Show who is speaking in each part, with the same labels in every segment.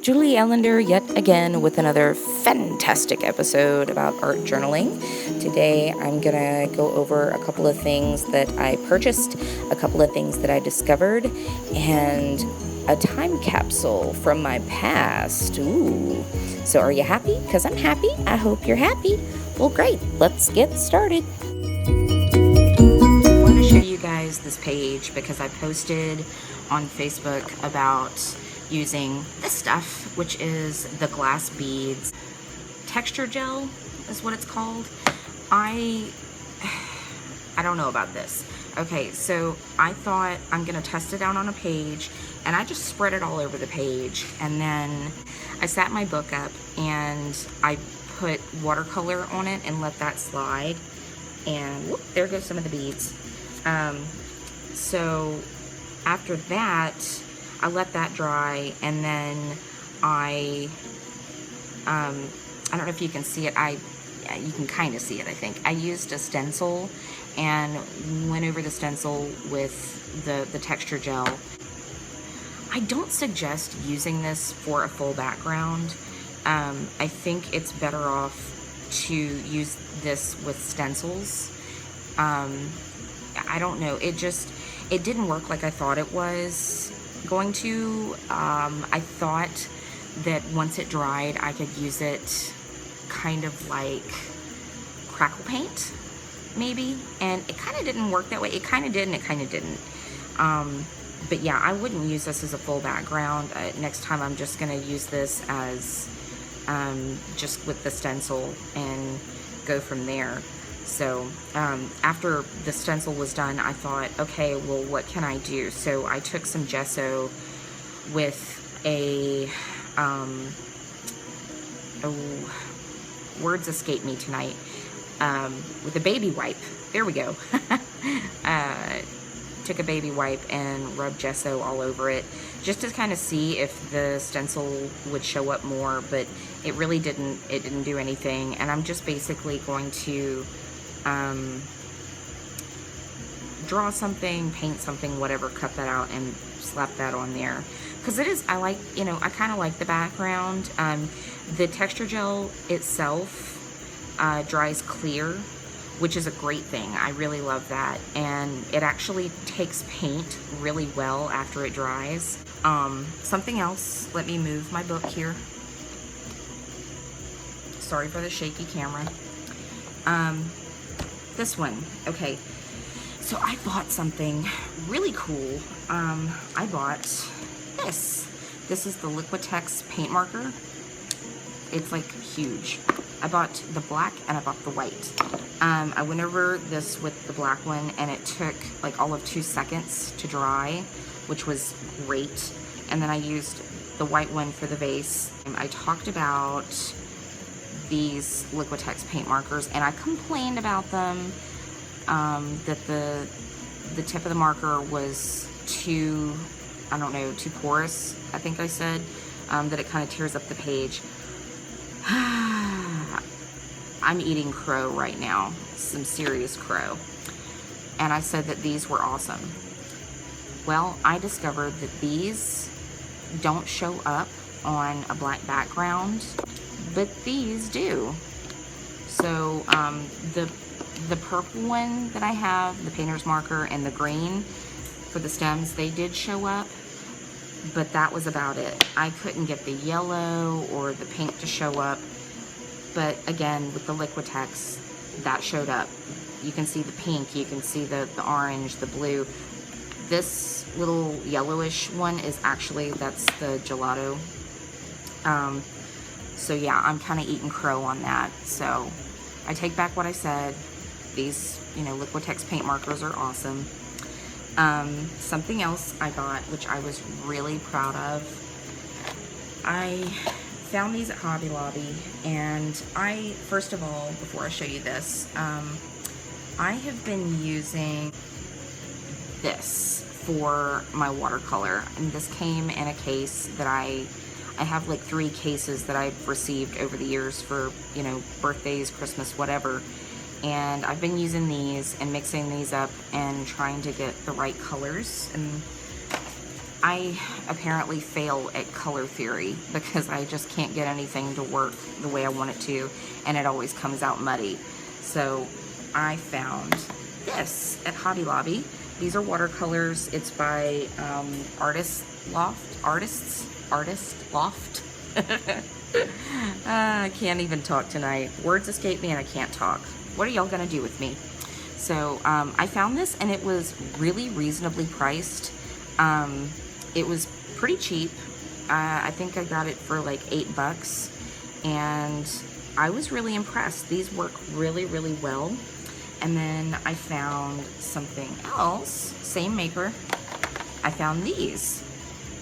Speaker 1: Julie Ellender yet again with another fantastic episode about art journaling. Today I'm gonna go over a couple of things that I purchased, a couple of things that I discovered, and a time capsule from my past. Ooh. So are you happy? Because I'm happy. I hope you're happy. Well, great. Let's get started. I want to show you guys this page because I posted on Facebook about using this stuff, which is the glass beads texture gel is what it's called. I don't know about this. Okay, so I thought I'm gonna test it out on a page, and I just spread it all over the page, and then I sat my book up and I put watercolor on it and let that slide, and whoop, there goes some of the beads. So after that I let that dry, and then I don't know if you can see it. You can kind of see it, I think. I used a stencil and went over the stencil with the texture gel. I don't suggest using this for a full background. I think it's better off to use this with stencils. I don't know. It didn't work like I thought it was going to. I thought that once it dried, I could use it kind of like crackle paint, maybe. And it kind of didn't work that way. It kind of did and it kind of didn't. But yeah, I wouldn't use this as a full background. Next time I'm just going to use this as just with the stencil and go from there. So after the stencil was done, I thought, okay, well, what can I do? So I took some gesso with a, words escape me tonight, with a baby wipe. There we go. Took a baby wipe and rubbed gesso all over it, just to kind of see if the stencil would show up more, but it really didn't. It didn't do anything, and I'm just basically going to draw something, paint something, whatever, cut that out and slap that on there. Because it is, I kind of like the background. The texture gel itself dries clear, which is a great thing. I really love that. And it actually takes paint really well after it dries. Something else, let me move my book here. Sorry for the shaky camera. This one, okay, so I bought something really cool. I bought this. This is the Liquitex paint marker. It's like huge. I bought the black and I bought the white. I went over this with the black one, and it took like all of 2 seconds to dry, which was great. And then I used the white one for the base. I talked about these Liquitex paint markers, and I complained about them, that the tip of the marker was too, I don't know, too porous, I think I said, that it kind of tears up the page. I'm eating crow right now, some serious crow, and I said that these were awesome. Well, I discovered that these don't show up on a black background, but these do. So the purple one that I have, the painter's marker, and the green for the stems, they did show up, but that was about it. I couldn't get the yellow or the pink to show up, but again, with the Liquitex, that showed up. You can see the pink, you can see the orange, the blue. This little yellowish one is actually, that's the gelato. So yeah, I'm kind of eating crow on that. So I take back what I said. These, Liquitex paint markers are awesome. Something else I got, which I was really proud of. I found these at Hobby Lobby, and first of all, before I show you this, I have been using this for my watercolor, and this came in a case that I have like 3 cases that I've received over the years for, birthdays, Christmas, whatever. And I've been using these and mixing these up and trying to get the right colors. And I apparently fail at color theory because I just can't get anything to work the way I want it to, and it always comes out muddy. So I found this at Hobby Lobby. These are watercolors. It's by Artist Loft. I can't even talk tonight. Words escape me and I can't talk. What are y'all gonna do with me? So I found this and it was really reasonably priced. It was pretty cheap. I think I got it for like $8, and I was really impressed. These work really, really well. And then I found something else, same maker. I found these,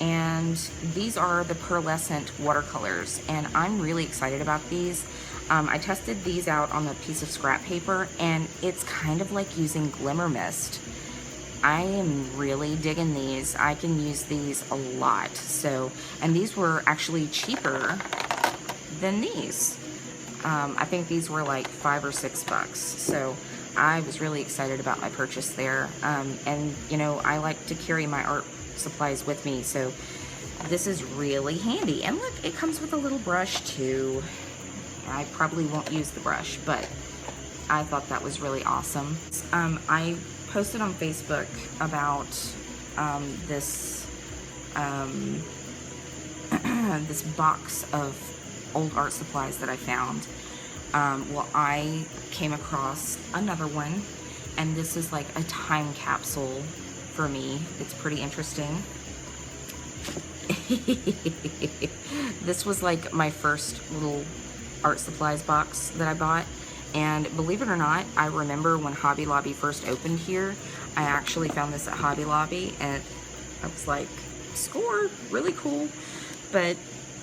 Speaker 1: and these are the pearlescent watercolors, and I'm really excited about these. I tested these out on a piece of scrap paper, and it's kind of like using glimmer mist. I am really digging these. I can use these a lot. So, and these were actually cheaper than these. I think these were like $5 or $6. So I was really excited about my purchase there. And you know, I like to carry my art supplies with me, so this is really handy. And look, it comes with a little brush too. I probably won't use the brush, but I thought that was really awesome. I posted on Facebook about this this box of old art supplies that I found. Well, I came across another one, and this is like a time capsule for me. It's pretty interesting. This was like my first little art supplies box that I bought. And believe it or not, I remember when Hobby Lobby first opened here, I actually found this at Hobby Lobby, and I was like, score, really cool. But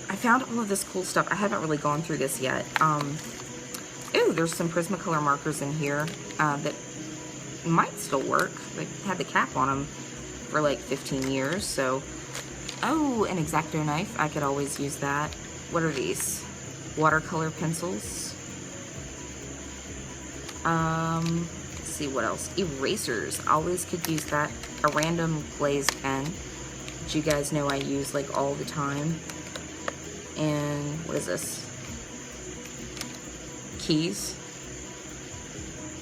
Speaker 1: I found all of this cool stuff. I haven't really gone through this yet. Ooh, there's some Prismacolor markers in here that might still work. They had the cap on them for like 15 years, so. Oh, an X-Acto knife. I could always use that. What are these? Watercolor pencils. Let's see what else. Erasers. Always could use that. A random glazed pen, which you guys know I use like all the time. And what is this? Keys.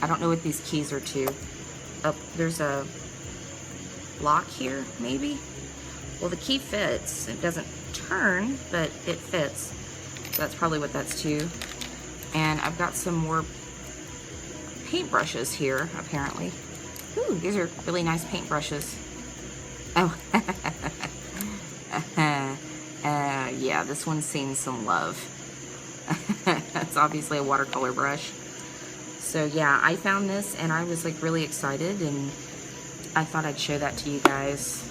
Speaker 1: I don't know what these keys are to. Oh, there's a lock here, maybe? Well, the key fits. It doesn't turn, but it fits. So that's probably what that's to. And I've got some more paintbrushes here, apparently. Ooh, these are really nice paintbrushes. Oh, yeah, this one's seen some love. That's obviously a watercolor brush. So yeah, I found this and I was like really excited, and I thought I'd show that to you guys.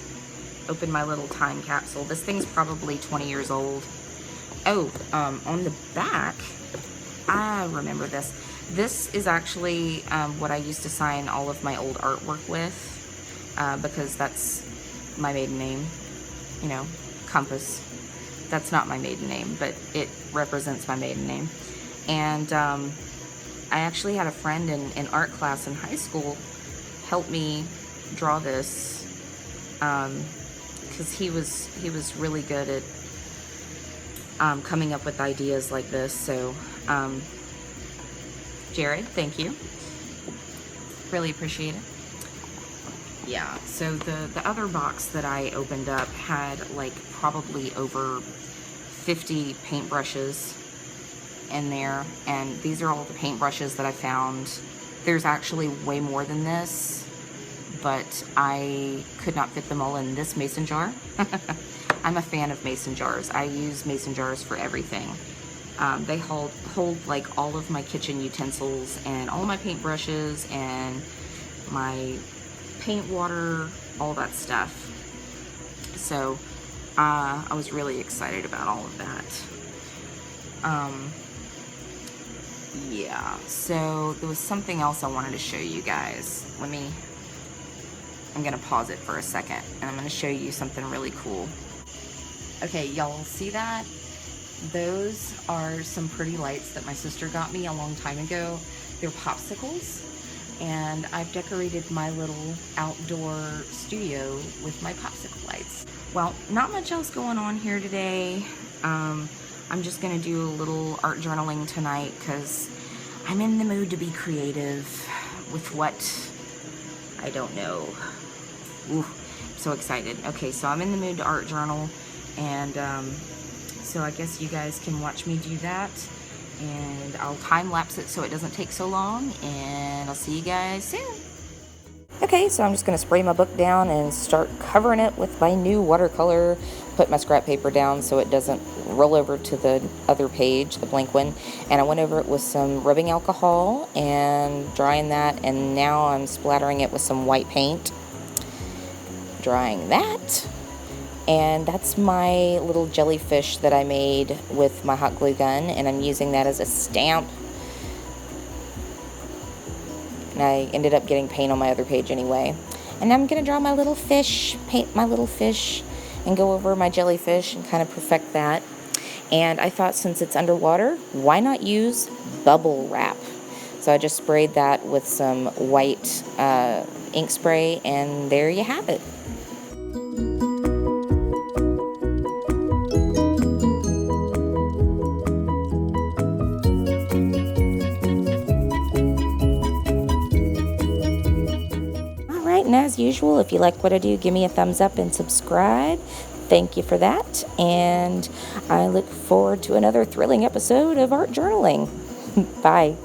Speaker 1: Open my little time capsule. This thing's probably 20 years old. Oh, on the back, I remember this. This is actually what I used to sign all of my old artwork with, because that's my maiden name, you know, Compass. That's not my maiden name, but it represents my maiden name. And I actually had a friend in art class in high school help me draw this, because he was really good at coming up with ideas like this. So Jared, thank you. Really appreciate it. Yeah, so the other box that I opened up had like probably over 50 paintbrushes in there, and these are all the paintbrushes that I found. There's actually way more than this, but I could not fit them all in this mason jar. I'm a fan of mason jars. I use mason jars for everything. They hold like all of my kitchen utensils and all my paintbrushes and my paint water, all that stuff. So I was really excited about all of that. Yeah, so there was something else I wanted to show you guys. I'm gonna pause it for a second, and I'm gonna show you something really cool. Okay, y'all see that? Those are some pretty lights that my sister got me a long time ago. They're popsicles. and I've decorated my little outdoor studio with my popsicle lights. Well, not much else going on here today. I'm just gonna do a little art journaling tonight because I'm in the mood to be creative with what, I don't know. Ooh, I'm so excited. Okay, so I'm in the mood to art journal, and so I guess you guys can watch me do that, and I'll time lapse it so it doesn't take so long, and I'll see you guys soon. Okay, so I'm just going to spray my book down and start covering it with my new watercolor. Put my scrap paper down so it doesn't roll over to the other page, the blank one. And I went over it with some rubbing alcohol and drying that, and now I'm splattering it with some white paint. Drying that. And that's my little jellyfish that I made with my hot glue gun, and I'm using that as a stamp. And I ended up getting paint on my other page anyway. And I'm going to draw my little fish, paint my little fish, and go over my jellyfish and kind of perfect that. And I thought, since it's underwater, why not use bubble wrap? So I just sprayed that with some white ink spray, and there you have it. And as usual, if you like what I do, give me a thumbs up and subscribe. Thank you for that. And I look forward to another thrilling episode of Art Journaling. Bye.